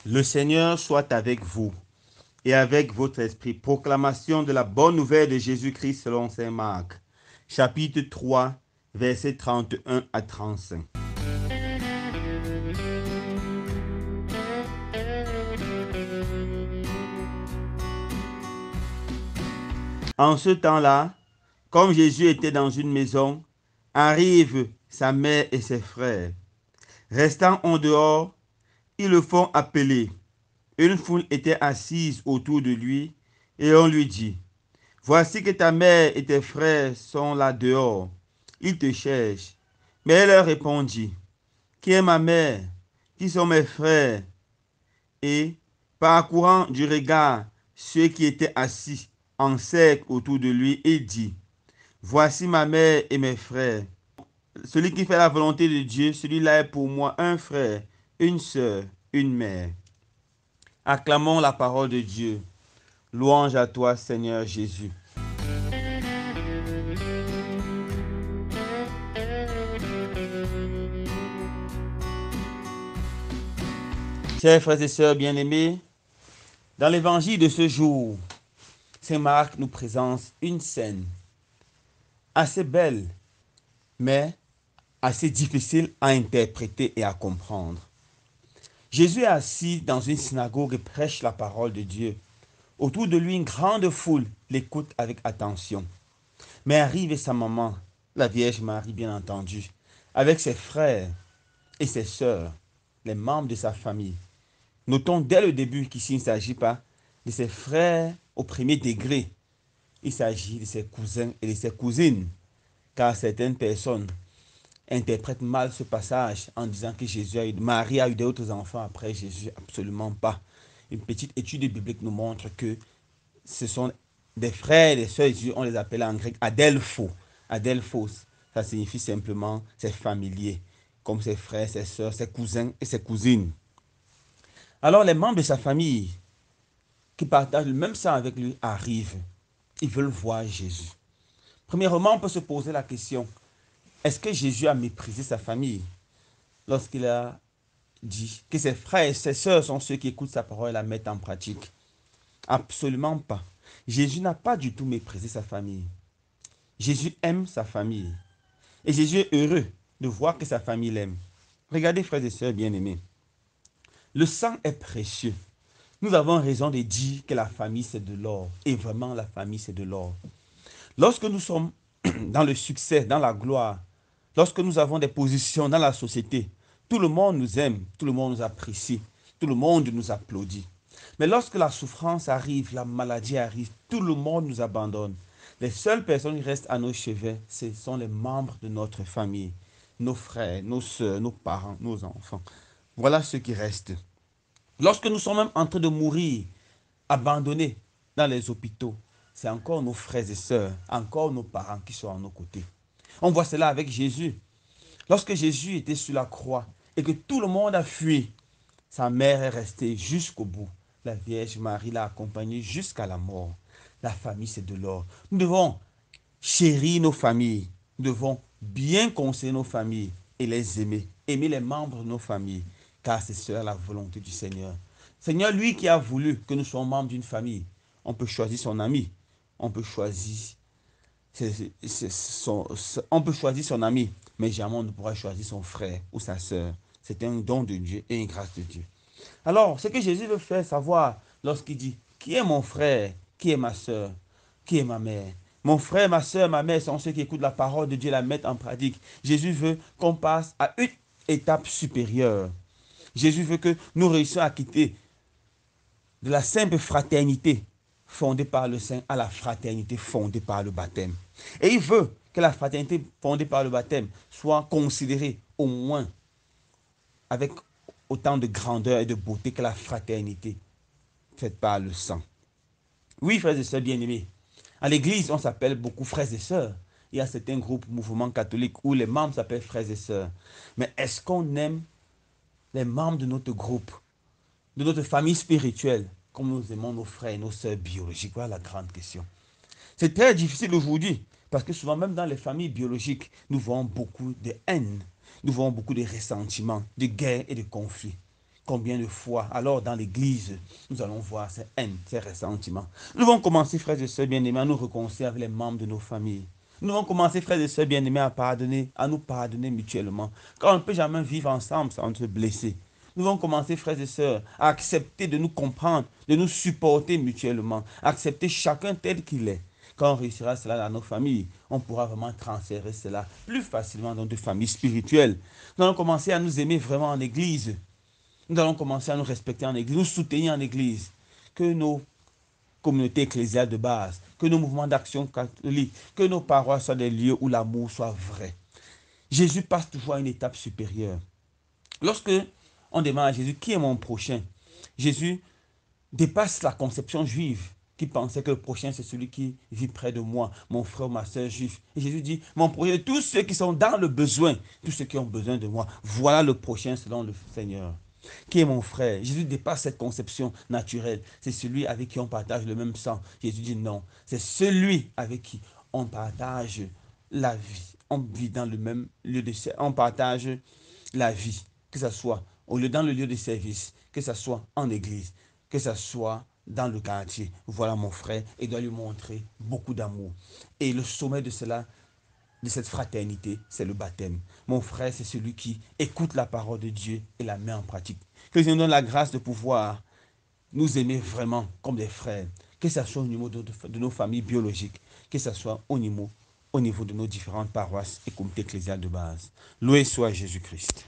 Le Seigneur soit avec vous et avec votre esprit. Proclamation de la bonne nouvelle de Jésus-Christ selon saint Marc, chapitre 3, versets 31 à 35. En ce temps-là, comme Jésus était dans une maison, arrivent sa mère et ses frères. Restant en dehors, ils le font appeler. Une foule était assise autour de lui et on lui dit, « Voici que ta mère et tes frères sont là dehors. Ils te cherchent. » Mais elle leur répondit, « Qui est ma mère? Qui sont mes frères? » Et, parcourant du regard ceux qui étaient assis en cercle autour de lui, il dit, « Voici ma mère et mes frères. Celui qui fait la volonté de Dieu, celui-là est pour moi un frère, une sœur, une mère. » Acclamons la parole de Dieu. Louange à toi, Seigneur Jésus. Chers frères et sœurs bien-aimés, dans l'évangile de ce jour, saint Marc nous présente une scène assez belle, mais assez difficile à interpréter et à comprendre. Jésus est assis dans une synagogue et prêche la parole de Dieu. Autour de lui, une grande foule l'écoute avec attention. Mais arrive sa maman, la Vierge Marie bien entendu, avec ses frères et ses sœurs, les membres de sa famille. Notons dès le début qu'ici il ne s'agit pas de ses frères au premier degré. Il s'agit de ses cousins et de ses cousines, car certaines personnes interprètent mal ce passage en disant que Marie a eu d'autres enfants après Jésus. Absolument pas. Une petite étude biblique nous montre que ce sont des frères et des sœurs, on les appelle en grec adelphos. Adelphos, ça signifie simplement ses familiers, comme ses frères, ses sœurs, ses cousins et ses cousines. Alors les membres de sa famille qui partagent le même sang avec lui arrivent. Ils veulent voir Jésus. Premièrement, on peut se poser la question, est-ce que Jésus a méprisé sa famille lorsqu'il a dit que ses frères et ses sœurs sont ceux qui écoutent sa parole et la mettent en pratique? Absolument pas. Jésus n'a pas du tout méprisé sa famille. Jésus aime sa famille. Et Jésus est heureux de voir que sa famille l'aime. Regardez, frères et sœurs bien-aimés. Le sang est précieux. Nous avons raison de dire que la famille c'est de l'or. Et vraiment la famille c'est de l'or. Lorsque nous sommes dans le succès, dans la gloire, lorsque nous avons des positions dans la société, tout le monde nous aime, tout le monde nous apprécie, tout le monde nous applaudit. Mais lorsque la souffrance arrive, la maladie arrive, tout le monde nous abandonne. Les seules personnes qui restent à nos cheveux, ce sont les membres de notre famille, nos frères, nos soeurs, nos parents, nos enfants. Voilà ce qui reste. Lorsque nous sommes même en train de mourir, abandonnés dans les hôpitaux, c'est encore nos frères et sœurs, encore nos parents qui sont à nos côtés. On voit cela avec Jésus. Lorsque Jésus était sur la croix et que tout le monde a fui, sa mère est restée jusqu'au bout. La Vierge Marie l'a accompagnée jusqu'à la mort. La famille, c'est de l'or. Nous devons chérir nos familles. Nous devons bien conseiller nos familles et les aimer. Aimer les membres de nos familles, car c'est cela la volonté du Seigneur. Seigneur, lui qui a voulu que nous soyons membres d'une famille, on peut choisir son ami, on peut choisir son ami, mais jamais on ne pourra choisir son frère ou sa sœur. C'est un don de Dieu et une grâce de Dieu. Alors, ce que Jésus veut faire savoir lorsqu'il dit, qui est mon frère, qui est ma sœur, qui est ma mère? Mon frère, ma sœur, ma mère sont ceux qui écoutent la parole de Dieu et la mettent en pratique. Jésus veut qu'on passe à une étape supérieure. Jésus veut que nous réussissions à quitter de la simple fraternité fondée par le Saint à la fraternité fondée par le baptême. Et il veut que la fraternité fondée par le baptême soit considérée au moins avec autant de grandeur et de beauté que la fraternité faite par le sang. Oui, frères et sœurs bien-aimés, à l'église, on s'appelle beaucoup frères et sœurs. Il y a certains groupes, mouvements catholiques où les membres s'appellent frères et sœurs. Mais est-ce qu'on aime les membres de notre groupe, de notre famille spirituelle, comme nous aimons nos frères et nos sœurs biologiques? Voilà la grande question. C'est très difficile aujourd'hui, parce que souvent, même dans les familles biologiques, nous voyons beaucoup de haine. nous voyons beaucoup de ressentiments, de guerres et de conflits. Combien de fois, alors dans l'église, nous allons voir ces haines, ces ressentiments. Nous allons commencer, frères et sœurs bien-aimés, à nous réconcilier avec les membres de nos familles. Nous allons commencer, frères et sœurs bien-aimés, à nous pardonner mutuellement. Car on ne peut jamais vivre ensemble sans se blesser. Nous allons commencer, frères et sœurs, à accepter de nous comprendre, de nous supporter mutuellement, accepter chacun tel qu'il est. Quand on réussira cela dans nos familles, on pourra vraiment transférer cela plus facilement dans des familles spirituelles. Nous allons commencer à nous aimer vraiment en église. Nous allons commencer à nous respecter en église, nous soutenir en église. Que nos communautés ecclésiales de base, que nos mouvements d'action catholiques, que nos paroisses soient des lieux où l'amour soit vrai. Jésus passe toujours à une étape supérieure. Lorsque on demande à Jésus, qui est mon prochain? Jésus dépasse la conception juive qui pensait que le prochain c'est celui qui vit près de moi, mon frère, ma soeur juif. Et Jésus dit, mon prochain, tous ceux qui sont dans le besoin, tous ceux qui ont besoin de moi, voilà le prochain selon le Seigneur. Qui est mon frère? Jésus dépasse cette conception naturelle. C'est celui avec qui on partage le même sang. Jésus dit non. C'est celui avec qui on partage la vie. On vit dans le même lieu de service. On partage la vie. Que ce soit dans le lieu de service, que ce soit en église, que ce soit dans le quartier. Voilà mon frère et doit lui montrer beaucoup d'amour. Et le sommet de cela, de cette fraternité, c'est le baptême. Mon frère, c'est celui qui écoute la parole de Dieu et la met en pratique. Que Dieu nous donne la grâce de pouvoir nous aimer vraiment comme des frères, que ce soit au niveau de nos familles biologiques, que ce soit au niveau de nos différentes paroisses et comités ecclésiales de base. Loué soit Jésus-Christ.